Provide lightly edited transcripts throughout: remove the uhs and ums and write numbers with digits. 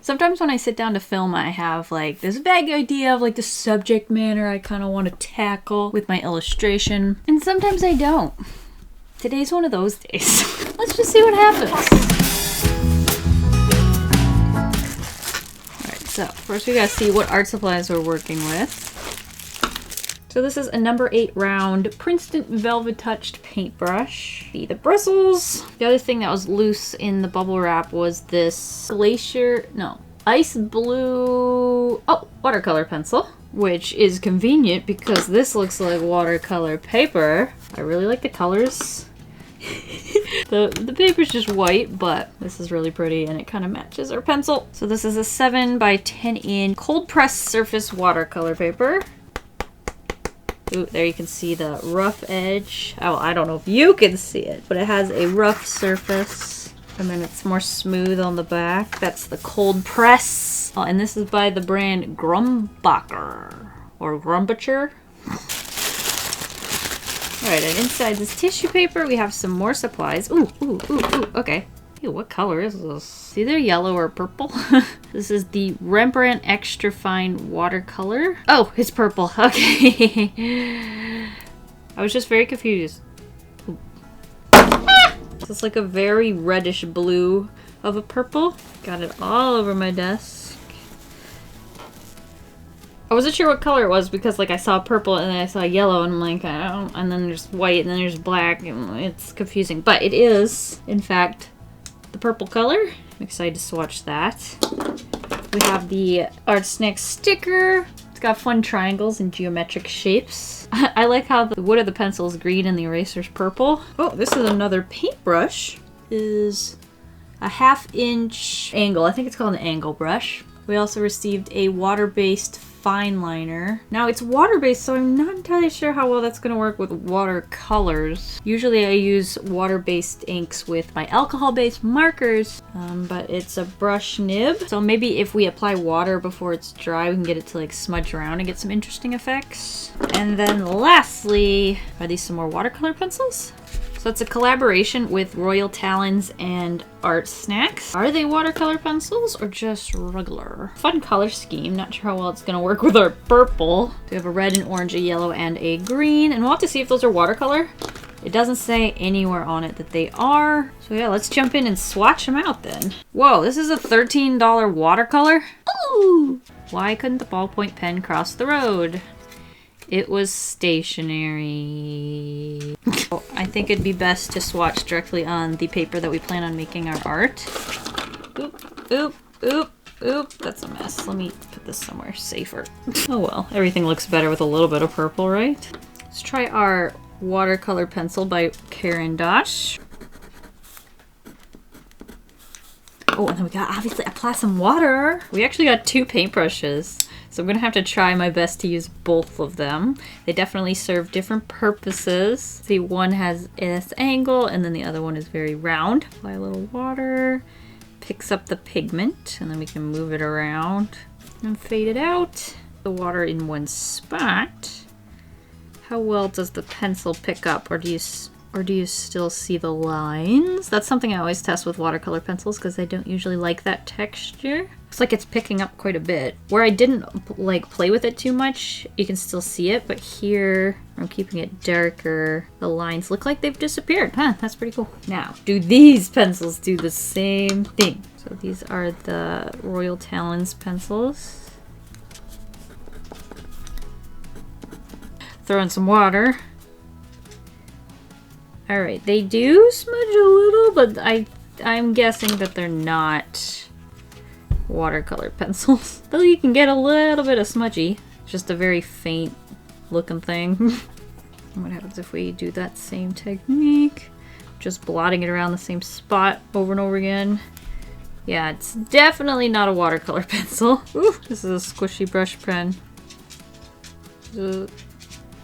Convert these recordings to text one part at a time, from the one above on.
Sometimes when I sit down to film, I have like this vague idea of like the subject matter I kind of want to tackle with my illustration, and sometimes I don't. Today's one of those days. Let's just see what happens. Alright, so first we gotta see what art supplies we're working with. So this is a number 8 round Princeton Velvetouch paintbrush. See the bristles. The other thing that was loose in the bubble wrap was this ice blue, watercolor pencil, which is convenient because this looks like watercolor paper. I really like the colors. The paper's just white, but this is really pretty and it kind of matches our pencil. So this is a 7 by 10 inch cold pressed surface watercolor paper. Ooh, there you can see the rough edge. Oh, I don't know if you can see it, but it has a rough surface. And then it's more smooth on the back. That's the cold press. Oh, and this is by the brand Grumbacker. Or Grumbacker. Alright, and inside this tissue paper, we have some more supplies. Ooh, okay. Ew, what color is this? It's either yellow or purple. This is the Rembrandt Extra Fine Watercolor. Oh, it's purple. Okay. I was just very confused. It's like a very reddish blue of a purple. Got it all over my desk. I wasn't sure what color it was because like I saw purple and then I saw yellow and I'm like, I don't, and then there's white and then there's black and it's confusing. But it is, in fact, the purple color. I'm excited to swatch that. We have the ArtSnacks sticker. It's got fun triangles and geometric shapes. I like how the wood of the pencil is green and the eraser's purple. Oh, this is another paintbrush. Is a 1/2 inch angle. I think it's called an angle brush. We also received a water-based fine liner. Now it's water-based, so I'm not entirely sure how well that's going to work with watercolors. Usually I use water-based inks with my alcohol-based markers, but it's a brush nib. So maybe if we apply water before it's dry, we can get it to like smudge around and get some interesting effects. And then lastly, are these some more watercolor pencils? So it's a collaboration with Royal Talons and ArtSnacks. Are they watercolor pencils or just regular? Fun color scheme. Not sure how well it's gonna work with our purple. So we have a red, an orange, a yellow, and a green. And we'll have to see if those are watercolor. It doesn't say anywhere on it that they are. So yeah, let's jump in and swatch them out then. Whoa, this is a $13 watercolor? Ooh! Why couldn't the ballpoint pen cross the road? It was stationary. I think it'd be best to swatch directly on the paper that we plan on making our art. Oop, oop, oop, oop. That's a mess. Let me put this somewhere safer. Oh well, everything looks better with a little bit of purple, right? Let's try our watercolor pencil by Caran. Oh, and then we got obviously apply some water. We actually got 2 paintbrushes. So I'm gonna have to try my best to use both of them. They definitely serve different purposes. See, one has this angle and then the other one is very round. Apply a little water, picks up the pigment, and then we can move it around and fade it out. The water in one spot. How well does the pencil pick up, or do you still see the lines? That's something I always test with watercolor pencils because I don't usually like that texture. Looks like it's picking up quite a bit. Where I didn't like play with it too much, you can still see it, but here I'm keeping it darker. The lines look like they've disappeared. Huh, that's pretty cool. Now, do these pencils do the same thing? So these are the Royal Talons pencils. Throw in some water. Alright, they do smudge a little, but I'm guessing that they're not watercolor pencils. Though you can get a little bit of smudgy. It's just a very faint looking thing. What happens if we do that same technique? Just blotting it around the same spot over and over again. Yeah, it's definitely not a watercolor pencil. Ooh, this is a squishy brush pen. I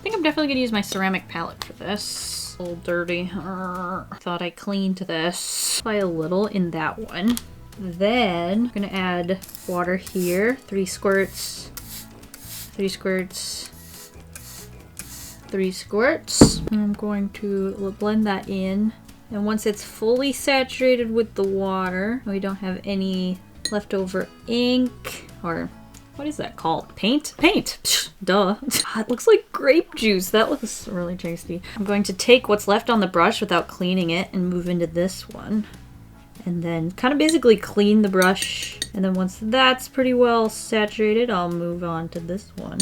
think I'm definitely gonna use my ceramic palette for this. A little dirty. Thought I cleaned this. Apply a little in that one. Then I'm gonna add water here. 3 squirts. 3 squirts. 3 squirts. And I'm going to blend that in. And once it's fully saturated with the water, we don't have any leftover ink, or what is that called? Paint? Paint! Psh, duh. It looks like grape juice. That looks really tasty. I'm going to take what's left on the brush without cleaning it and move into this one. And then kind of basically clean the brush. And then once that's pretty well saturated, I'll move on to this one.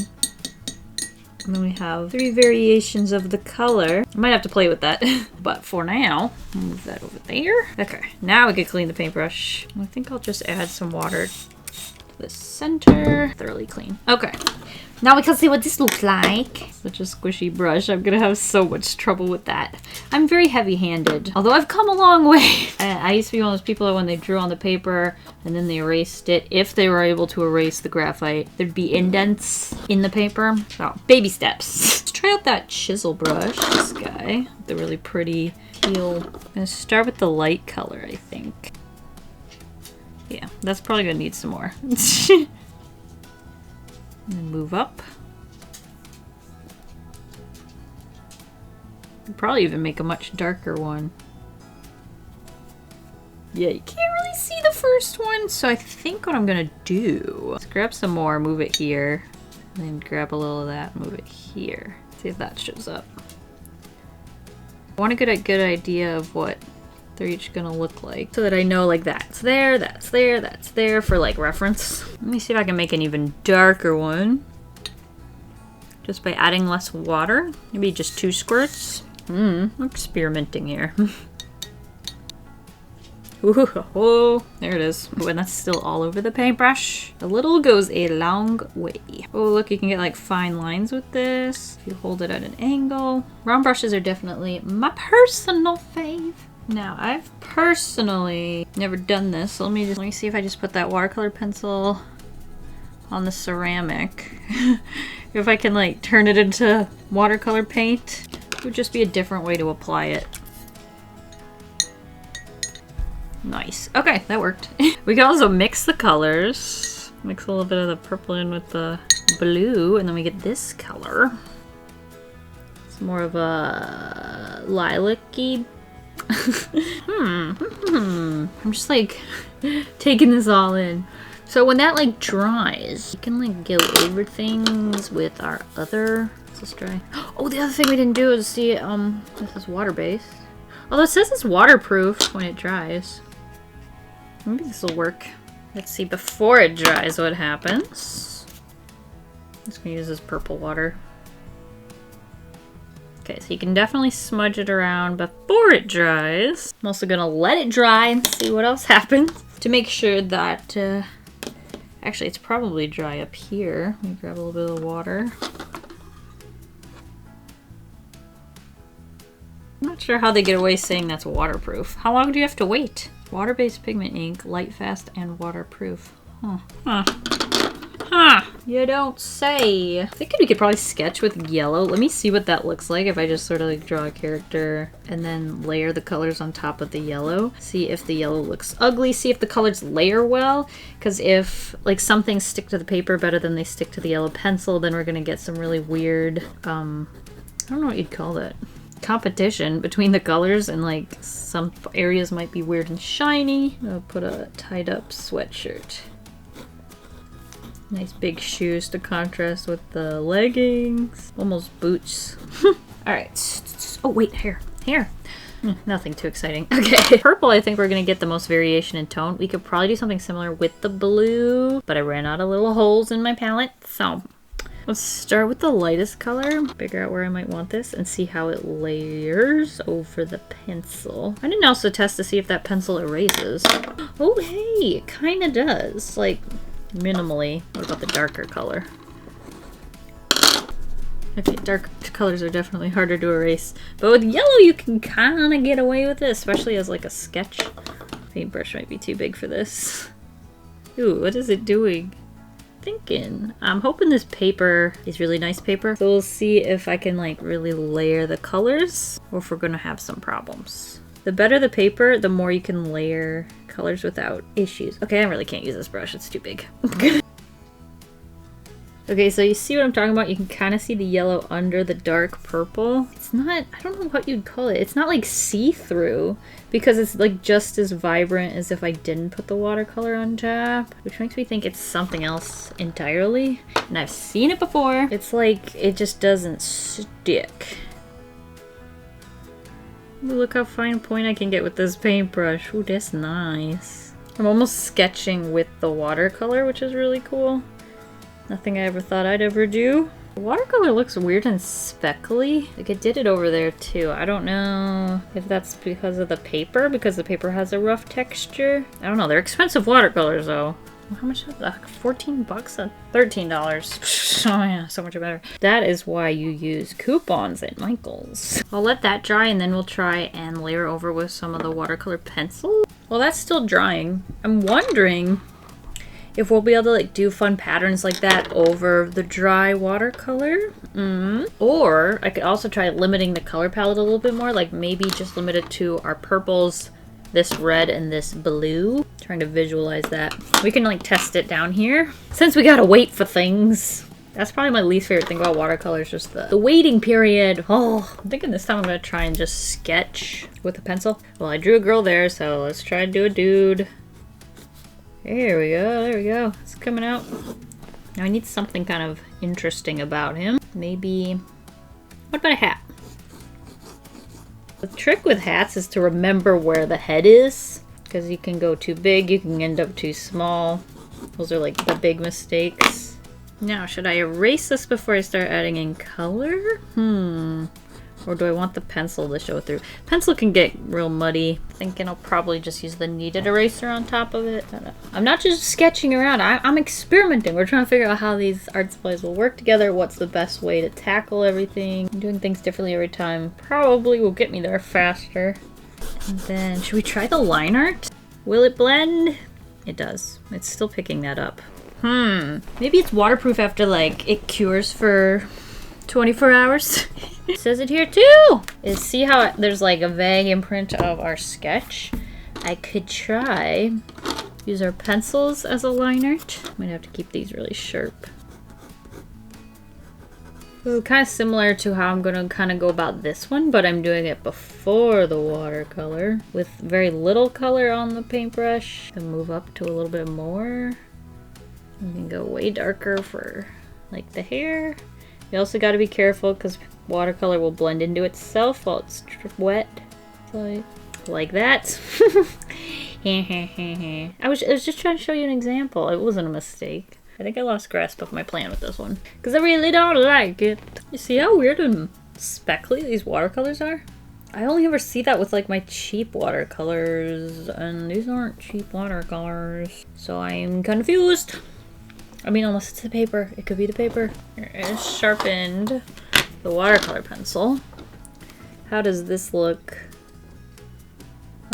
And then we have 3 variations of the color. I might have to play with that. But for now, I'll move that over there. Okay, now we can clean the paintbrush. I think I'll just add some water to the center. Thoroughly clean. Okay. Now we can see what this looks like. Such a squishy brush. I'm gonna have so much trouble with that. I'm very heavy-handed, although I've come a long way. I used to be one of those people that when they drew on the paper and then they erased it, if they were able to erase the graphite, there'd be indents in the paper. So, baby steps. Let's try out that chisel brush, this guy. The really pretty teal. I'm gonna start with the light color, I think. Yeah, that's probably gonna need some more. And move up. Could probably even make a much darker one. Yeah, you can't really see the first one, so I think what I'm gonna do, let's grab some more, move it here, and then grab a little of that, move it here. See if that shows up. I want to get a good idea of what they're each gonna look like, so that I know like that's there, that's there, that's there for like reference. Let me see if I can make an even darker one. Just by adding less water. Maybe just 2 squirts. I'm experimenting here. Ooh, there it is. Oh, and that's still all over the paintbrush. A little goes a long way. Oh, look, you can get like fine lines with this. If you hold it at an angle. Round brushes are definitely my personal fave. Now, I've personally never done this, so let me see if I just put that watercolor pencil on the ceramic. If I can like turn it into watercolor paint, it would just be a different way to apply it. Nice. Okay, that worked. We can also mix the colors. Mix a little bit of the purple in with the blue, and then we get this color. It's more of a lilac-y. I'm just like taking this all in. So when that like dries, you can like go over things with our other. Let's try. Oh, the other thing we didn't do is see this is water based. Although it says it's waterproof when it dries. Maybe this will work. Let's see before it dries what happens. I'm just gonna use this purple water. Okay, so you can definitely smudge it around before it dries. I'm also gonna let it dry and see what else happens to make sure that, actually it's probably dry up here. Let me grab a little bit of water. I'm not sure how they get away saying that's waterproof. How long do you have to wait? Water-based pigment ink, light fast and waterproof. You don't say. I think we could probably sketch with yellow. Let me see what that looks like if I just sort of like draw a character and then layer the colors on top of the yellow. See if the yellow looks ugly. See if the colors layer well. Because if like some things stick to the paper better than they stick to the yellow pencil, then we're gonna get some really weird, I don't know what you'd call that. Competition between the colors, and like some areas might be weird and shiny. I'll put a tied up sweatshirt. Nice big shoes to contrast with the leggings. Almost boots. Alright. Oh wait, hair. Nothing too exciting. Okay. Purple, I think we're gonna get the most variation in tone. We could probably do something similar with the blue, but I ran out of little holes in my palette, so let's start with the lightest color, figure out where I might want this, and see how it layers over the pencil. I didn't also test to see if that pencil erases. Oh hey, it kinda does. Like, minimally. What about the darker color? Okay, dark colors are definitely harder to erase. But with yellow you can kinda get away with it, especially as like a sketch. Paintbrush might be too big for this. Ooh, what is it doing? Thinking. I'm hoping this paper is really nice paper. So we'll see if I can like really layer the colors or if we're gonna have some problems. The better the paper, the more you can layer colors without issues. Okay, I really can't use this brush, it's too big. Okay, so you see what I'm talking about? You can kind of see the yellow under the dark purple. It's not, I don't know what you'd call it. It's not like see-through because it's like just as vibrant as if I didn't put the watercolor on top, which makes me think it's something else entirely. And I've seen it before. It's like it just doesn't stick. Ooh, look how fine point I can get with this paintbrush. Ooh, that's nice. I'm almost sketching with the watercolor, which is really cool. Nothing I ever thought I'd ever do. The watercolor looks weird and speckly. Like it did it over there too. I don't know if that's because of the paper, because the paper has a rough texture. I don't know. They're expensive watercolors though. How much is that? 14 bucks? $13. Oh yeah, so much better. That is why you use coupons at Michael's. I'll let that dry and then we'll try and layer over with some of the watercolor pencil. Well, that's still drying. I'm wondering if we'll be able to like do fun patterns like that over the dry watercolor. Or I could also try limiting the color palette a little bit more, like maybe just limit it to our purples, this red, and this blue. Trying to visualize that. We can like test it down here. Since we gotta wait for things. That's probably my least favorite thing about watercolor is just the waiting period. Oh, I'm thinking this time I'm gonna try and just sketch with a pencil. Well, I drew a girl there, so let's try to do a dude. There we go, there we go. It's coming out. Now I need something kind of interesting about him. Maybe, what about a hat? The trick with hats is to remember where the head is, because you can go too big, you can end up too small. Those are like the big mistakes. Now, should I erase this before I start adding in color? Or do I want the pencil to show through? Pencil can get real muddy. Thinking I'll probably just use the kneaded eraser on top of it. I'm not just sketching around, I'm experimenting. We're trying to figure out how these art supplies will work together, what's the best way to tackle everything. Doing things differently every time probably will get me there faster. And then, should we try the line art? Will it blend? It does. It's still picking that up. Maybe it's waterproof after like it cures for 24 hours. It says it here too! See how there's like a vague imprint of our sketch? I could try use our pencils as a line art. I'm gonna have to keep these really sharp. Ooh, kind of similar to how I'm gonna kind of go about this one, but I'm doing it before the watercolor with very little color on the paintbrush. And move up to a little bit more. You can go way darker for like the hair. You also got to be careful because watercolor will blend into itself while it's wet. Like that. I was just trying to show you an example. It wasn't a mistake. I think I lost grasp of my plan with this one because I really don't like it. You see how weird and speckly these watercolors are? I only ever see that with like my cheap watercolors, and these aren't cheap watercolors. So I'm confused. I mean, unless it's the paper. It could be the paper. Here is sharpened the watercolor pencil. How does this look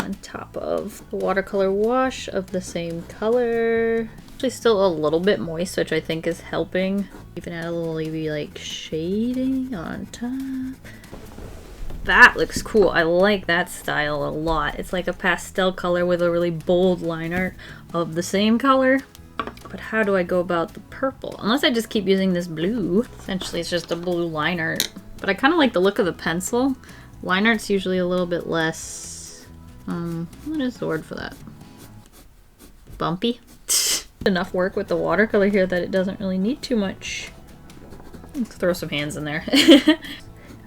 on top of the watercolor wash of the same color? Actually still a little bit moist, which I think is helping. Even add a little maybe like shading on top. That looks cool. I like that style a lot. It's like a pastel color with a really bold line art of the same color. But how do I go about the purple? Unless I just keep using this blue. Essentially, it's just a blue line art. But I kind of like the look of the pencil. Line art's usually a little bit less... what is the word for that? Bumpy? Enough work with the watercolor here that it doesn't really need too much. Let's throw some hands in there.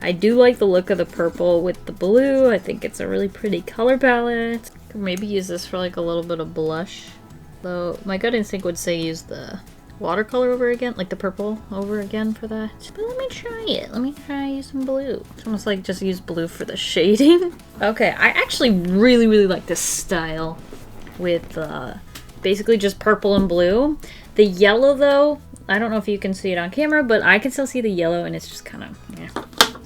I do like the look of the purple with the blue. I think it's a really pretty color palette. Could maybe use this for like a little bit of blush. Though my gut instinct would say use the watercolor over again, like the purple over again for that. But let me try it. Let me try use some blue. It's almost like just use blue for the shading. Okay, I actually really like this style with basically just purple and blue. The yellow though, I don't know if you can see it on camera, but I can still see the yellow and it's just kind of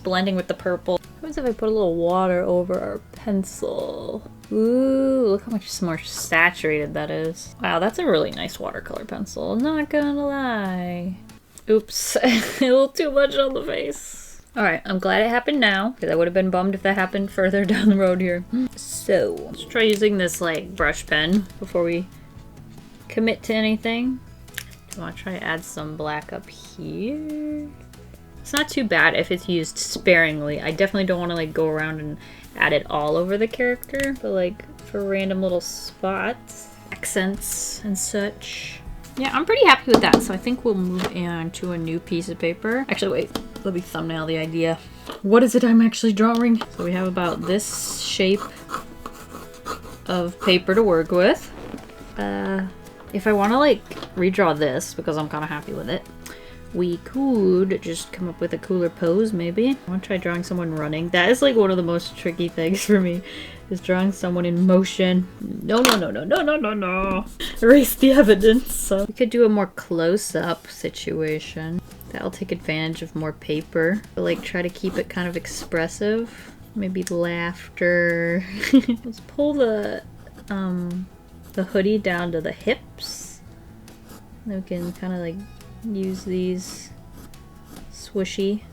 blending with the purple. What if I put a little water over our pencil? Ooh, look how much more saturated that is. Wow, that's a really nice watercolor pencil, not gonna lie. Oops, a little too much on the face. Alright, I'm glad it happened now, because I would have been bummed if that happened further down the road here. So, let's try using this like brush pen before we commit to anything. I want to try to add some black up here. It's not too bad if it's used sparingly. I definitely don't want to like go around and add it all over the character, but like for random little spots, accents and such. Yeah, I'm pretty happy with that. So I think we'll move on to a new piece of paper. Actually, wait, let me thumbnail the idea. What is it I'm actually drawing? So we have about this shape of paper to work with. If I want to like redraw this because I'm kind of happy with it, we could just come up with a cooler pose maybe. I want to try drawing someone running. That is like one of the most tricky things for me, is drawing someone in motion. No, no, no, no, no, no, no, no. Erase the evidence. So we could do a more close-up situation. That'll take advantage of more paper. But like try to keep it kind of expressive. Maybe laughter. Let's pull the hoodie down to the hips. Then we can kind of like use these swishy.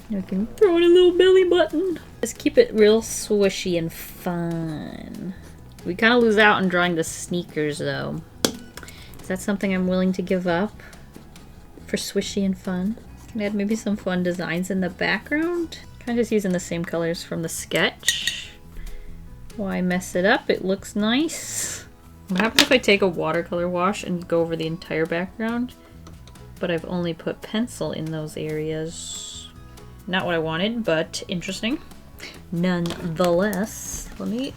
We can throw in a little belly button. Just keep it real swishy and fun. We kind of lose out on drawing the sneakers though. Is that something I'm willing to give up for swishy and fun? Can add maybe some fun designs in the background. Kind of just using the same colors from the sketch. Why mess it up? It looks nice. What happens if I take a watercolor wash and go over the entire background, but I've only put pencil in those areas? Not what I wanted, but interesting. Nonetheless, let me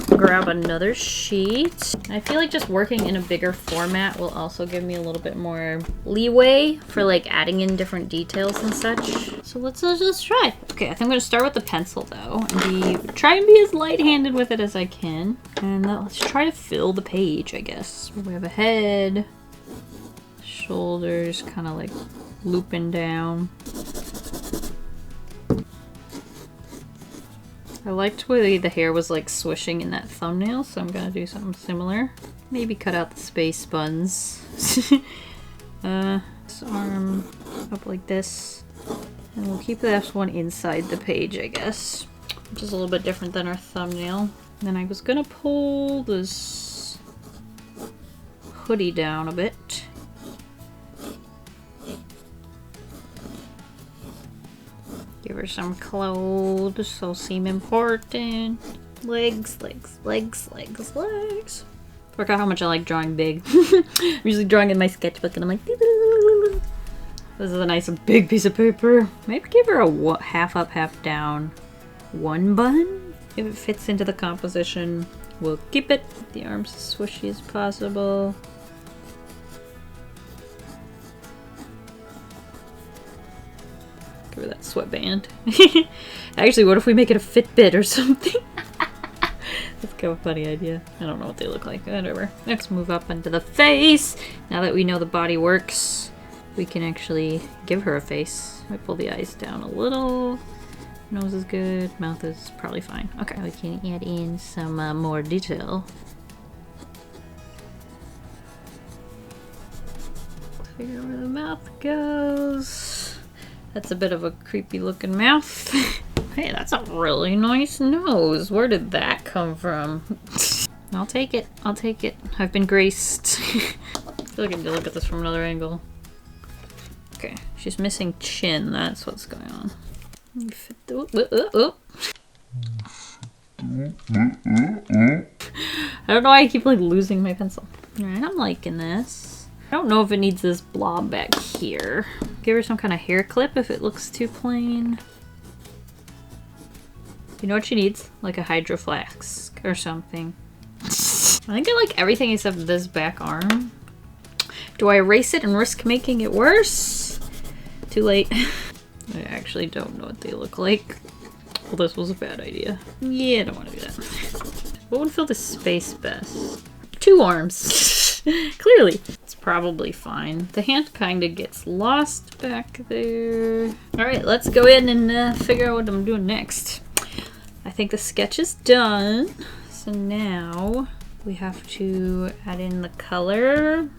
grab another sheet. I feel like just working in a bigger format will also give me a little bit more leeway for like adding in different details and such. So let's try. Okay, I think I'm gonna start with the pencil though, and try and be as light-handed with it as I can. And let's try to fill the page, I guess. We have a head, shoulders kind of like looping down. I liked the way the hair was like swishing in that thumbnail, so I'm gonna do something similar. Maybe cut out the space buns. This arm up like this. And we'll keep this one inside the page, I guess. Which is a little bit different than our thumbnail. And then I was gonna pull this hoodie down a bit. Give her some clothes, so seem important. Legs, legs, legs, legs, legs. Forgot how much I like drawing big. I'm usually drawing in my sketchbook and I'm like, this is a nice big piece of paper. Maybe give her a half up, half down one bun. If it fits into the composition, we'll keep it. The arms as swishy as possible. Give her that sweatband. Actually, what if we make it a Fitbit or something? That's kind of a funny idea. I don't know what they look like. Whatever. Let's move up into the face. Now that we know the body works, we can actually give her a face. I pull the eyes down a little. Nose is good. Mouth is probably fine. Okay, we can add in some more detail. Figure out where the mouth goes. That's a bit of a creepy looking mouth. Hey, that's a really nice nose. Where did that come from? I'll take it. I'll take it. I've been graced. I feel like I need to look at this from another angle. Okay, she's missing chin. That's what's going on. I don't know why I keep like losing my pencil. Alright, I'm liking this. I don't know if it needs this blob back here. Give her some kind of hair clip if it looks too plain. You know what she needs? Like a hydro flask or something. I think I like everything except this back arm. Do I erase it and risk making it worse? Too late. I actually don't know what they look like. Well, this was a bad idea. Yeah, I don't want to do that. What would fill the space best? Two arms. Clearly. It's probably fine. The hand kind of gets lost back there. Alright, let's go in and figure out what I'm doing next. I think the sketch is done. So now we have to add in the color.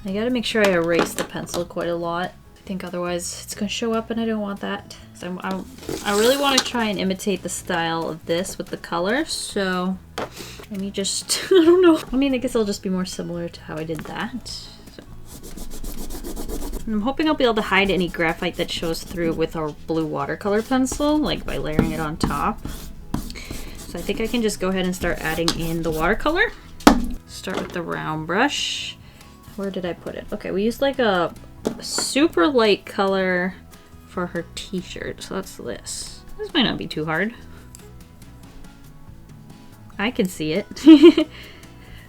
I gotta make sure I erase the pencil quite a lot. I think otherwise it's gonna show up and I don't want that. So I really want to try and imitate the style of this with the color, so let me just, I don't know. I mean, I guess it'll just be more similar to how I did that. So. And I'm hoping I'll be able to hide any graphite that shows through with our blue watercolor pencil, like by layering it on top. So I think I can just go ahead and start adding in the watercolor. Start with the round brush. Where did I put it? Okay, we used like a super light color for her t-shirt, so that's this. This might not be too hard. I can see it.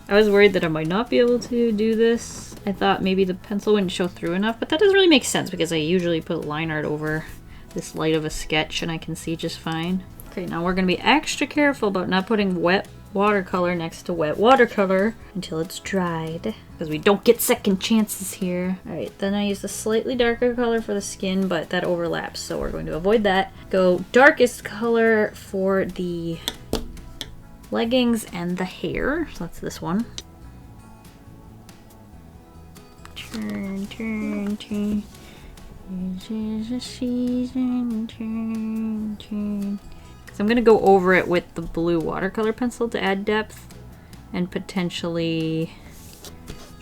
I was worried that I might not be able to do this. I thought maybe the pencil wouldn't show through enough, but that doesn't really make sense because I usually put line art over this light of a sketch and I can see just fine. Okay, now we're gonna be extra careful about not putting wet watercolor next to wet watercolor until it's dried, because we don't get second chances here. Alright, then I used a slightly darker color for the skin, but that overlaps, so we're going to avoid that. Go darkest color for the leggings and the hair, so that's this one. Turn, turn, turn. This is a season, turn, turn. I'm gonna go over it with the blue watercolor pencil to add depth, and potentially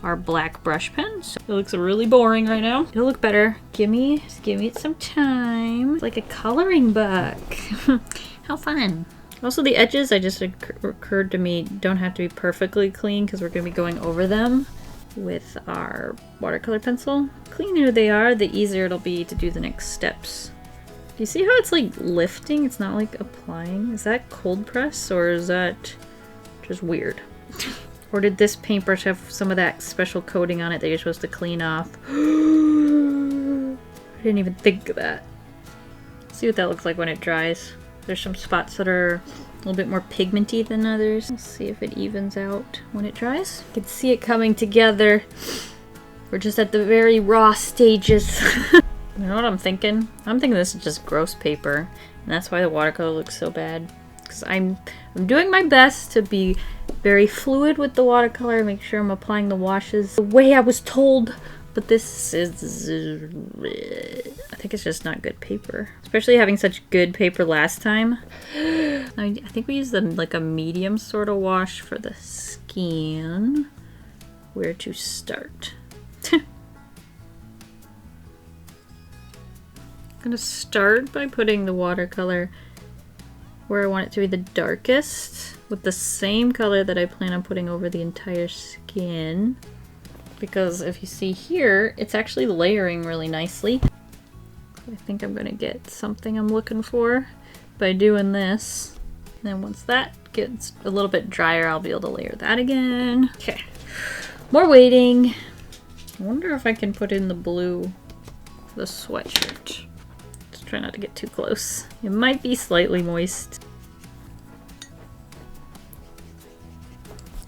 our black brush pen. So it looks really boring right now. It'll look better. Just give me some time. It's like a coloring book. How fun. Also the edges, I just occurred to me, don't have to be perfectly clean because we're gonna be going over them with our watercolor pencil. The cleaner they are, the easier it'll be to do the next steps. Do you see how it's like lifting? It's not like applying. Is that cold press or is that just weird? Or did this paintbrush have some of that special coating on it that you're supposed to clean off? I didn't even think of that. See what that looks like when it dries. There's some spots that are a little bit more pigmenty than others. Let's see if it evens out when it dries. You can see it coming together. We're just at the very raw stages. You know what I'm thinking? I'm thinking this is just gross paper, and that's why the watercolor looks so bad. Because I'm doing my best to be very fluid with the watercolor, make sure I'm applying the washes the way I was told. But this is, I think it's just not good paper. Especially having such good paper last time. I think we used like a medium sort of wash for the skin. Where to start? I'm gonna start by putting the watercolor where I want it to be the darkest, with the same color that I plan on putting over the entire skin. Because if you see here, it's actually layering really nicely. I think I'm gonna get something I'm looking for by doing this. And then once that gets a little bit drier, I'll be able to layer that again. Okay, more waiting. I wonder if I can put in the blue for the sweatshirt. Try not to get too close. It might be slightly moist.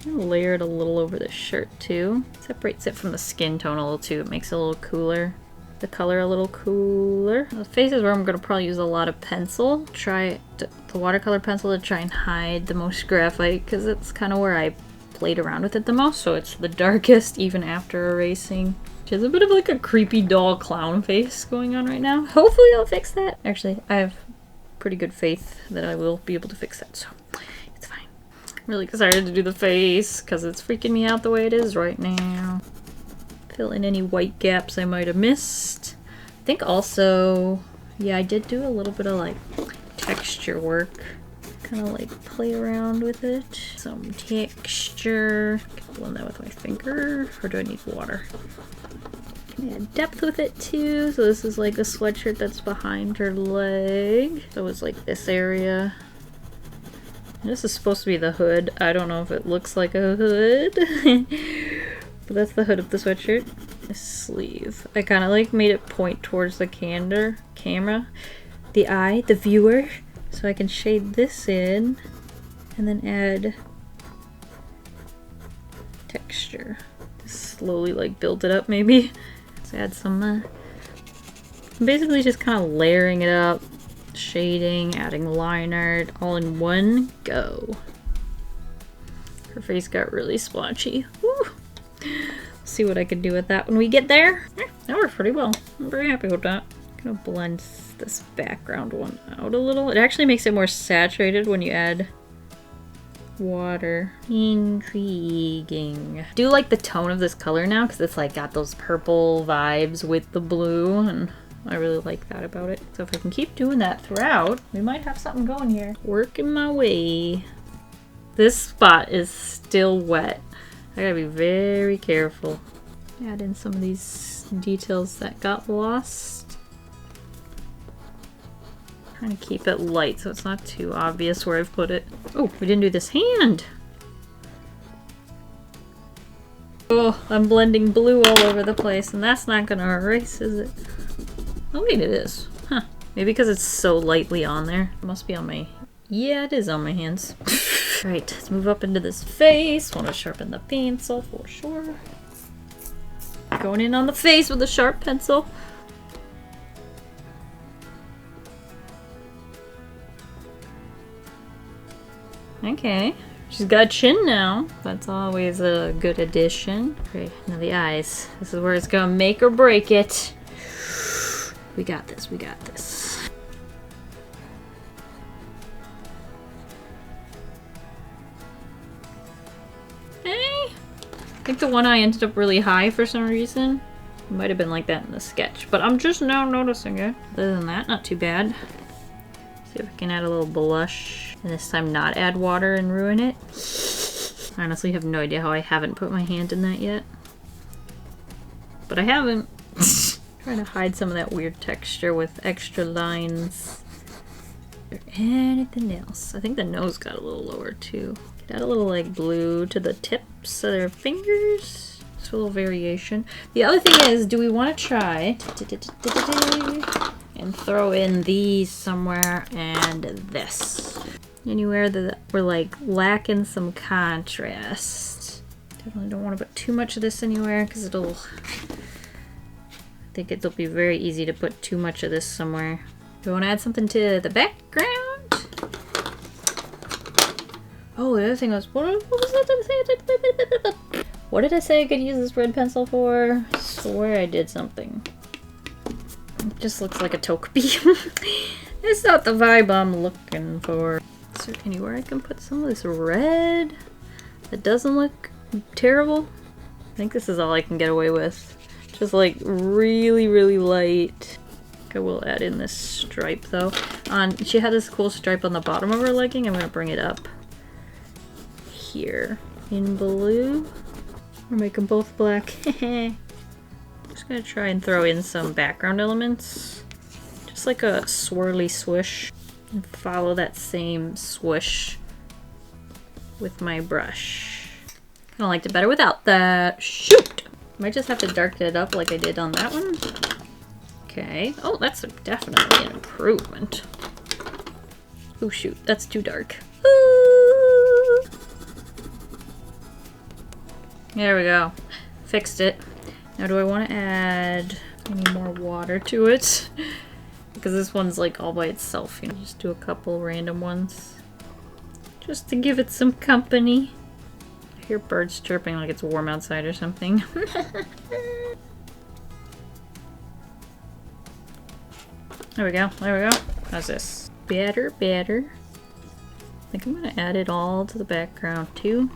I'm gonna layer it a little over the shirt too. Separates it from the skin tone a little too. It makes it a little cooler. The color a little cooler. The face is where I'm gonna probably use a lot of pencil. Try the watercolor pencil to try and hide the most graphite because it's kind of where I played around with it the most. So it's the darkest even after erasing. There's a bit of like a creepy doll clown face going on right now. Hopefully I'll fix that. Actually, I have pretty good faith that I will be able to fix that, so it's fine. I'm really excited to do the face because it's freaking me out the way it is right now. Fill in any white gaps I might have missed. I think also, yeah, I did do a little bit of like texture work. Kind of like play around with it. Some texture. Blend that with my finger, or do I need water? Add depth with it too. So this is like a sweatshirt that's behind her leg. So it's like this area. And this is supposed to be the hood. I don't know if it looks like a hood. But that's the hood of the sweatshirt. This sleeve. I kind of like made it point towards the camera. The eye, the viewer. So I can shade this in. And then add texture. Just slowly like build it up maybe. Add some, basically just kind of layering it up, shading, adding line art, all in one go. Her face got really splotchy. Woo. See what I can do with that when we get there. That worked pretty well. I'm very happy with that. I'm gonna blend this background one out a little. It actually makes it more saturated when you add water. Intriguing. I do like the tone of this color now because it's like got those purple vibes with the blue, and I really like that about it. So if I can keep doing that throughout, we might have something going here. Working my way. This spot is still wet. I gotta be very careful. Add in some of these details that got lost. Trying to keep it light so it's not too obvious where I've put it. Oh, we didn't do this hand! Oh, I'm blending blue all over the place, and that's not gonna erase, is it? Oh wait, it is. Huh. Maybe because it's so lightly on there. It must be on my... Yeah, it is on my hands. Alright, let's move up into this face. Want to sharpen the pencil for sure. Going in on the face with a sharp pencil. Okay, she's got a chin now. That's always a good addition. Okay, now the eyes. This is where it's gonna make or break it. We got this, we got this. Hey! I think the one eye ended up really high for some reason. It might have been like that in the sketch, but I'm just now noticing it. Other than that, not too bad. See if I can add a little blush. And this time not add water and ruin it. I honestly have no idea how I haven't put my hand in that yet. But I haven't. Trying to hide some of that weird texture with extra lines. Is there anything else? I think the nose got a little lower too. Add a little like blue to the tips of their fingers. Just a little variation. The other thing is, do we want to try and throw in these somewhere and this? Anywhere that we're like lacking some contrast. Definitely don't want to put too much of this anywhere because it'll... I think it'll be very easy to put too much of this somewhere. Do we want to add something to the background? Oh, the other thing was... What was that? What did I say I could use this red pencil for? I swear I did something. It just looks like a taupe beam. It's not the vibe I'm looking for. Is there anywhere I can put some of this red that doesn't look terrible? I think this is all I can get away with. Just like really, really light. I will add in this stripe though. She had this cool stripe on the bottom of her legging. I'm gonna bring it up here in blue. Or make them both black. I'm just gonna try and throw in some background elements. Just like a swirly swish. And follow that same swish with my brush. I liked it better without that. Shoot! Might just have to darken it up like I did on that one. Okay. Oh, that's definitely an improvement. Oh shoot, that's too dark. Ooh. There we go. Fixed it. Now do I want to add any more water to it? Because this one's like all by itself, you know. Just do a couple random ones. Just to give it some company. I hear birds chirping like it's warm outside or something. There we go, there we go. How's this? Better, better. I think I'm gonna add it all to the background too.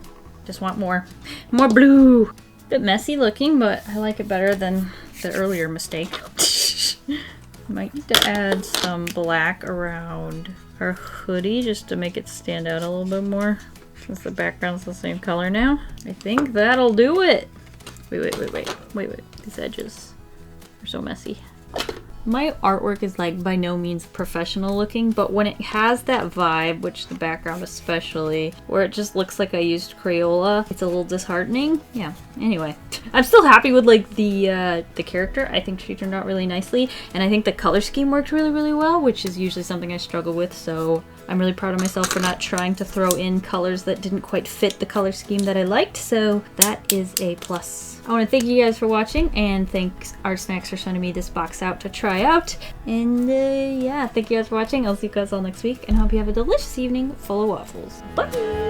Just want more. More blue! Bit messy looking, but I like it better than the earlier mistake. Might need to add some black around our hoodie just to make it stand out a little bit more. Since the background's the same color now. I think that'll do it. Wait. These edges are so messy. My artwork is like by no means professional looking, but when it has that vibe, which the background especially, where it just looks like I used Crayola, it's a little disheartening. Yeah, anyway. I'm still happy with like the character. I think she turned out really nicely, and I think the color scheme worked really, really well, which is usually something I struggle with, so I'm really proud of myself for not trying to throw in colors that didn't quite fit the color scheme that I liked, so that is a plus. I want to thank you guys for watching, and thanks ArtSnacks for sending me this box out to try out. And yeah, thank you guys for watching. I'll see you guys all next week, and hope you have a delicious evening full of waffles. Bye!